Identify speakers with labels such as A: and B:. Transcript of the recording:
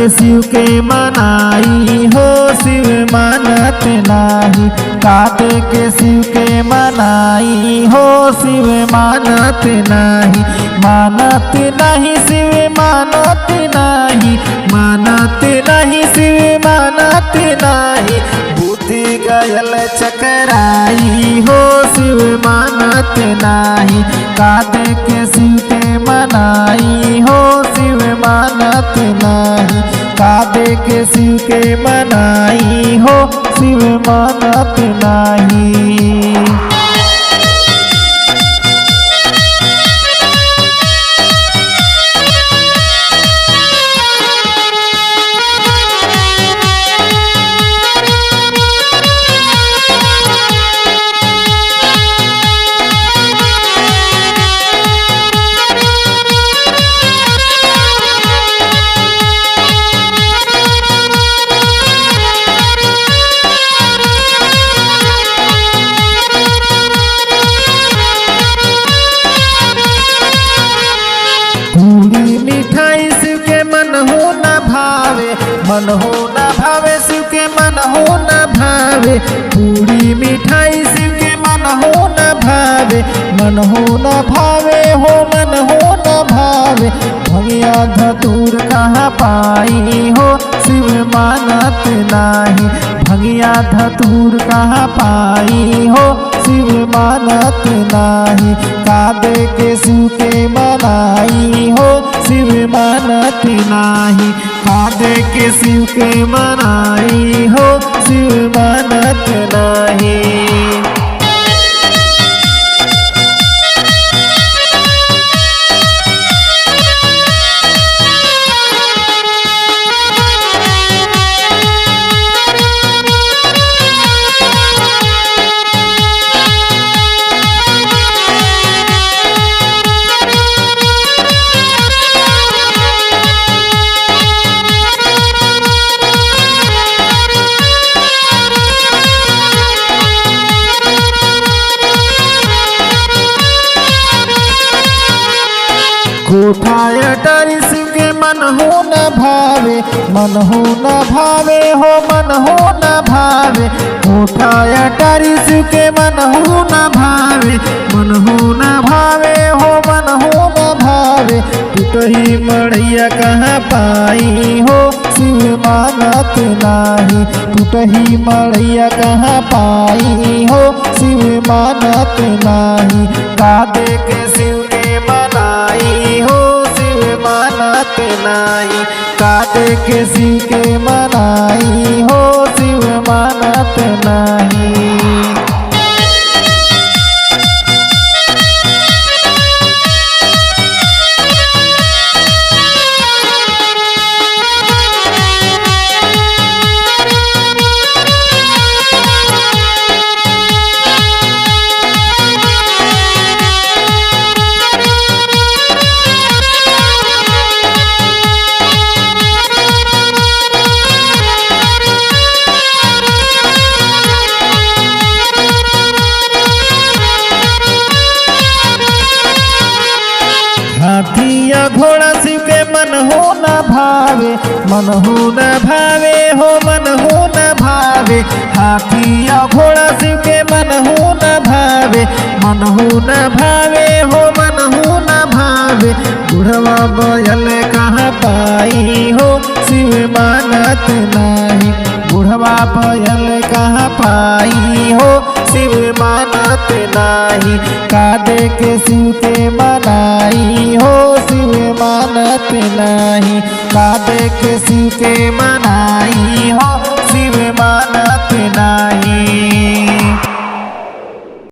A: शिव के मनाई हो शिव मानत नाही। काते के शिव के मनाई हो शिव मानत नाही। मानत नहीं शिव मानत नहीं, मानत नहीं शिव मानत नहीं। बुद्धि गयल चकराई हो शिव मानत नाही। काते के शिव के मनाई हो शिव मानत नाही। काते के शिव के मनाई हो शिव मानत नाही। पूरी मिठाई शिव के मन हो न भावे, मन हो न भावे शिव के मन हो न भावे। पूरी मिठाई शिव के मन हो न भावे, मन हो न भावे हो मन हो न भावे। भंगिया धतूर कहाँ पाई हो शिव मानत नाही। भंगिया धतूर कहाँ पाई हो शिव मानत नाही। कादे के शिव के मनाई हो शिव मानत नाही। कादे के शिव के मनाई हो शिव मानत नाही। कोठाय डरी शिव के मन हो न भावे, मन हो न भावे हो मन हो न भावे। कोठाय डरी शिव के मन हो न भावे, मन हो न भावे हो मन हो न भावे। टूटही मढ़ैया कहाँ पाई हो शिव मानत नाही। टूटही मढ़ैया कहाँ पाई हो शिव मानत नाही। कादे के शिव के मनाई हो शिव मानत नाही। कादे के शिव के मनाई हो शिव मानत नाही। हाथिया घोड़ा शिव के मन हो न भावे, मन हो न भावे हो मन हो न भावे। हाथिया घोड़ा शिव के मन हो न भावे, मन हो न भावे हो मन हो न भावे। बुढ़वा बैल कहाँ पाई हो शिव मानत नाही। बुढ़वा बैल कहाँ पाई हो शिव मानत नाही। कादे के शिव के मनाई हो शिव मानत नाही। कादे के शिव के मनाई हो